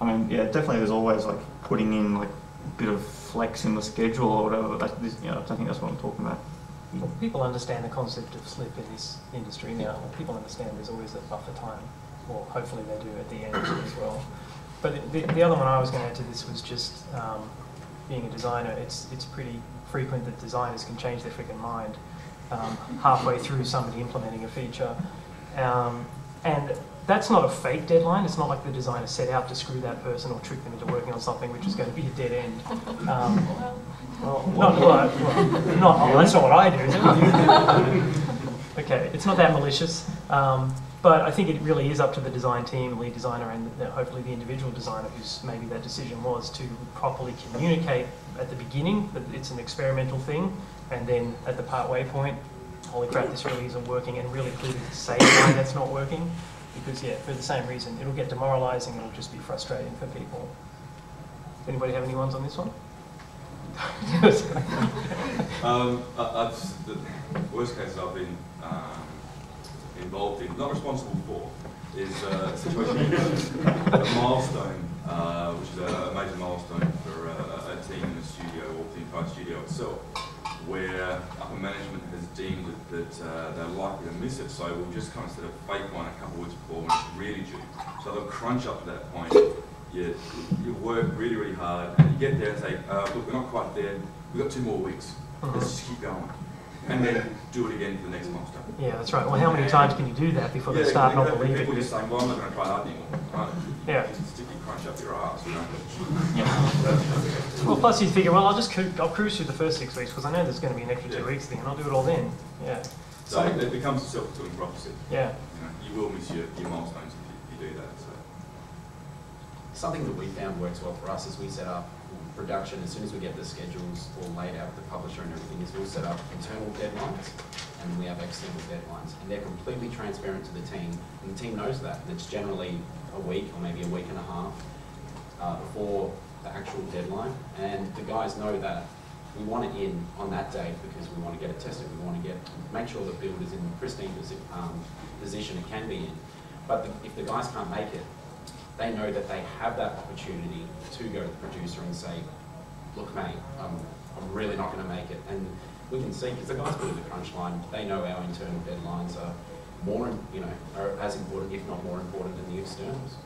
I mean, yeah, definitely there's always like putting in like a bit of flex in the schedule or whatever. I think that's what I'm talking about. Well, people understand the concept of slip in this industry now. People understand there's always a buffer time. Well, hopefully they do at the end as well. But the other one I was going to add to this was just being a designer. It's pretty frequent that designers can change their freaking mind halfway through somebody implementing a feature. And that's not a fake deadline. It's not like the designer set out to screw that person or trick them into working on something which is going to be a dead end. That's not what I do, is it? Okay, it's not that malicious. But I think it really is up to the design team, lead designer, and hopefully the individual designer whose maybe that decision was to properly communicate at the beginning that it's an experimental thing, and then at the part-way point, holy crap, this really isn't working, and really clearly say why that's not working. Because, yeah, for the same reason, it'll get demoralising, it'll just be frustrating for people. Anybody have any ones on this one? The worst cases I've been involved in, not responsible for, is a situation a milestone, which is a major milestone for a team in the studio or the entire studio itself, where upper management has deemed that they're likely to miss it, so we'll just kind of set a fake one a couple of weeks before when it's really due. So they'll crunch up to that point. You work really, really hard, and you get there and say, look, we're not quite there, we've got 2 more weeks, let's just keep going. And then do it again for the next milestone. Yeah, that's right. Well, how many times can you do that before they start not believing it? People just saying, well, I'm not going to try that anymore. Right? Yeah. Just sticky crunch up your arse, you know. Yeah. Well, plus you figure, well, I'll cruise through the first 6 weeks because I know there's going to be an extra 2 weeks thing, and I'll do it all then. Yeah. So it becomes a self-fulfilling prophecy. Yeah. You will miss your milestones if you do that. So. Something that we found works well for us is we set up production as soon as we get the schedules all laid out with the publisher and everything, is we'll set up internal deadlines and we have external deadlines, and they're completely transparent to the team, and the team knows that. And it's generally a week or maybe a week and a half before the actual deadline, and the guys know that we want it in on that date because we want to get it tested. We want to make sure the build is in the pristine position it can be in. But if the guys can't make it, they know that they have that opportunity to go to the producer and say, look mate, I'm really not going to make it. And we can see, because the guys put in the crunch line, they know our internal deadlines are are as important, if not more important than the externals.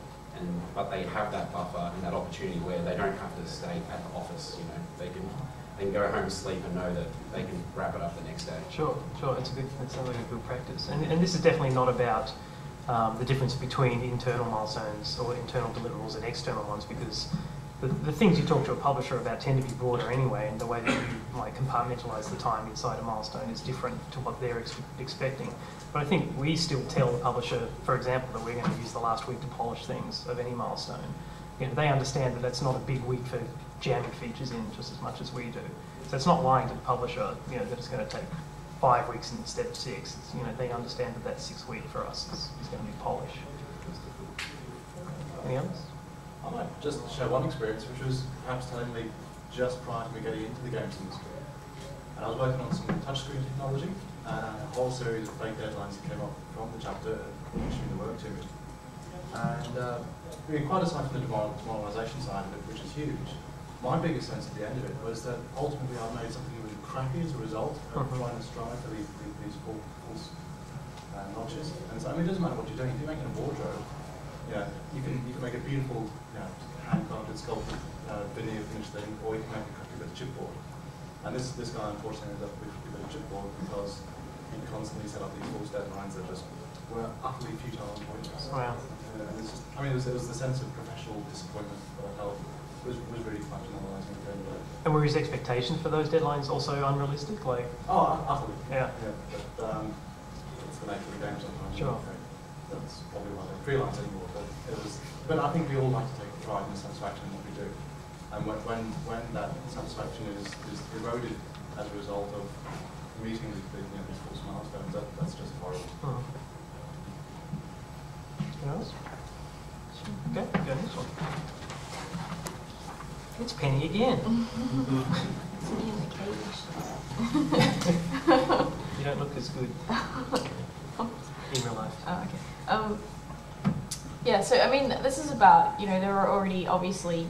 But they have that buffer and that opportunity where they don't have to stay at the office, they can go home, sleep, and know that they can wrap it up the next day. Sure. That sounds like a good practice. And this is definitely not about the difference between internal milestones or internal deliverables and external ones, because the things you talk to a publisher about tend to be broader anyway, and the way that you might compartmentalise the time inside a milestone is different to what they're expecting. But I think we still tell the publisher, for example, that we're going to use the last week to polish things of any milestone. They understand that that's not a big week for jamming features in just as much as we do. So it's not lying to the publisher, that it's going to take 5 weeks instead of 6. It's, they understand that 6 week for us is going to be polish. Any others? I might just share one experience, which was perhaps telling me just prior to me getting into the games industry. And I was working on some touchscreen technology, and a whole series of fake deadlines that came up from the chapter issuing the work to me. And quite aside from the demoralisation side of it, which is huge, my biggest sense at the end of it was that ultimately I've made something really crappy as a result of trying to strive for these false notches. And so, it doesn't matter what you're doing. If you're making a wardrobe, you can make a beautiful hand-carved, sculpted, veneer finished thing, or you can make a crappy bit of chipboard. And this guy unfortunately ended up with a bit of chipboard because he constantly set up these false deadlines that just were utterly futile and pointless. Wow. And it's just, it was the sense of professional disappointment that I felt was really quite demoralising at the end of it. And were his expectations for those deadlines also unrealistic? Oh, utterly. Yeah. But it's the nature of the game sometimes. Sure. That's probably why they freelance anymore. But I think we all like to take pride and satisfaction in what we do. And when that satisfaction is eroded as a result of meeting these false milestones, that's just horrible. Anything else? Okay, go next one. It's Penny again. It's me in the cage. You don't look as good in real life. Oh, okay. Yeah, so I mean, this is about, there are already obviously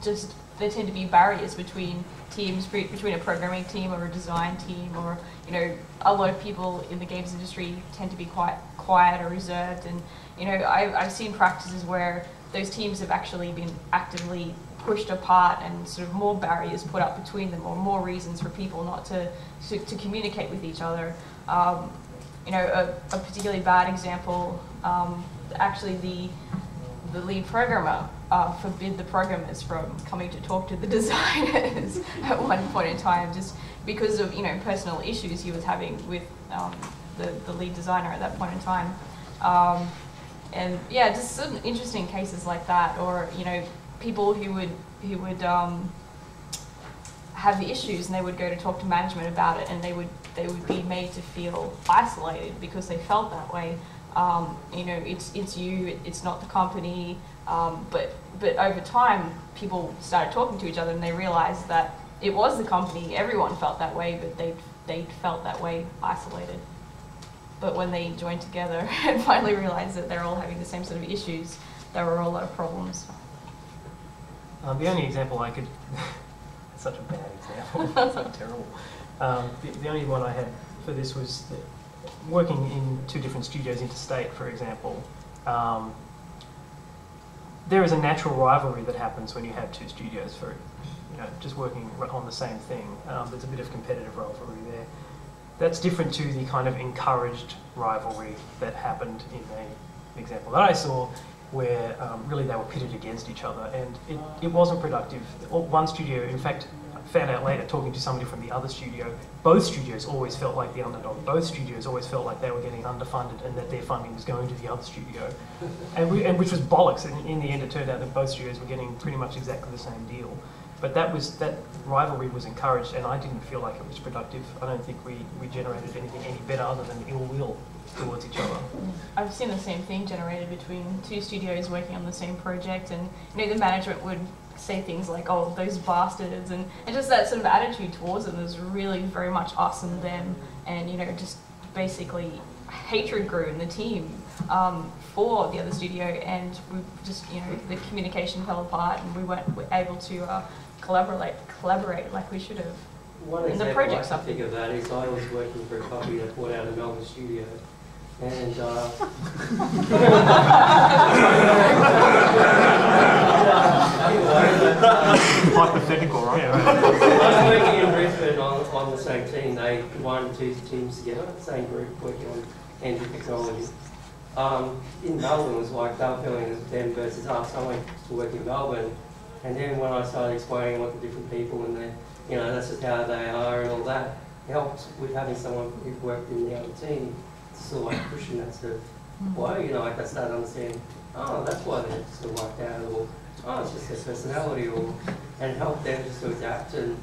there tend to be barriers between teams, between a programming team or a design team, or, a lot of people in the games industry tend to be quite quiet or reserved. And, I've seen practices where those teams have actually been actively pushed apart and sort of more barriers put up between them, or more reasons for people not to communicate with each other. A particularly bad example, actually the lead programmer forbid the programmers from coming to talk to the designers at one point in time, just because of personal issues he was having with the lead designer at that point in time. And yeah, just some interesting cases like that, or people who would have the issues and they would go to talk to management about it, and they would be made to feel isolated because they felt that way. It's you, it's not the company. But over time, people started talking to each other and they realized that it was the company. Everyone felt that way, but they felt that way isolated. But when they joined together and finally realized that they're all having the same sort of issues, there were a lot of problems. The only example I could, such a bad example, so terrible. The only one I had for this was working in 2 different studios interstate, for example. There is a natural rivalry that happens when you have 2 studios for, just working on the same thing. There's a bit of competitive rivalry there. That's different to the kind of encouraged rivalry that happened in an example that I saw, where really they were pitted against each other, and it wasn't productive. One studio, in fact, found out later, talking to somebody from the other studio, both studios always felt like the underdog. Both studios always felt like they were getting underfunded and that their funding was going to the other studio, and which was bollocks. And in the end, it turned out that both studios were getting pretty much exactly the same deal. But that rivalry was encouraged, and I didn't feel like it was productive. I don't think we generated anything any better other than ill will towards each other. I've seen the same thing generated between 2 studios working on the same project, and the management would say things like, "Oh, those bastards," and just that sort of attitude towards them was really very much us and them, and just basically hatred grew in the team for the other studio, and we just the communication fell apart, and we weren't able to collaborate like we should have. One in the example projects I can think of that is I was working for a company that bought out a Melbourne studio, and Hypothetical, right? I was working in Brisbane on the same team. They combined 2 teams together, same group, working on engine technology. In Melbourne, it was like they were feeling as them versus us. I went to work in Melbourne, and then when I started explaining what the different people and that's just how they are and all that, it helped with having someone who worked in the other team to sort of like pushing that sort of way, like I started understanding, oh, that's why they're sort of wiped out, or oh, it's just their personality, and help them just to adapt, and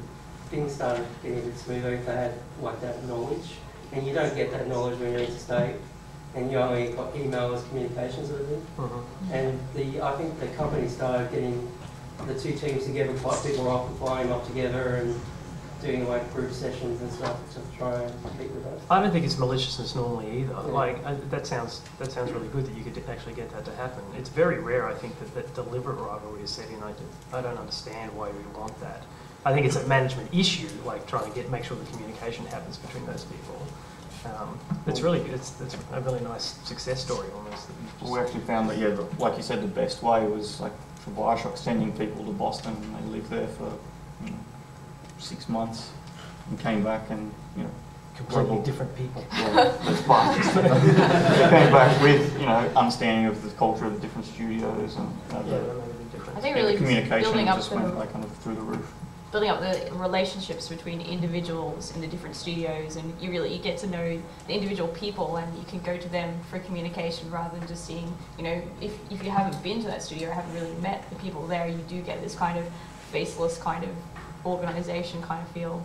things started getting a bit smoother if they had like that knowledge. And you don't get that knowledge when you're interstate, and you only got emails, communications sort of thing. And I think the company started getting the 2 teams together, quite people off and flying off together and doing like group sessions and stuff to try and compete with us. I don't think it's maliciousness normally either. Yeah. Like that sounds really good that you could actually get that to happen. It's very rare, I think, that deliberate rivalry is set in. I don't understand why we want that. I think it's a management issue, like trying to make sure the communication happens between those people. It's really good. It's a really nice success story almost. We actually found that, like you said, the best way was like for Bioshock sending people to Boston, and they lived there for 6 months and came back, and completely different people. Yeah, that's bastards. They came back with understanding of the culture of the different studios, and I think really communication just went kind of through the roof. Building up the relationships between individuals in the different studios, and you get to know the individual people, and you can go to them for communication rather than just seeing, if you haven't been to that studio or haven't really met the people there, you do get this kind of faceless kind of organisation kind of feel.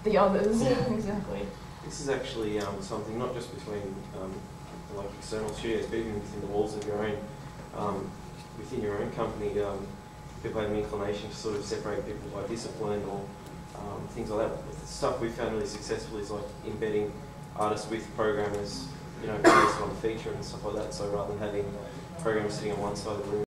The others, yeah. Exactly. This is actually something not just between like external studios, but even within the walls of your own, within your own company. People have an inclination to sort of separate people by discipline or things like that. The stuff we've found really successful is like embedding artists with programmers you know, based on feature and stuff like that. So rather than having programmers sitting on one side of the room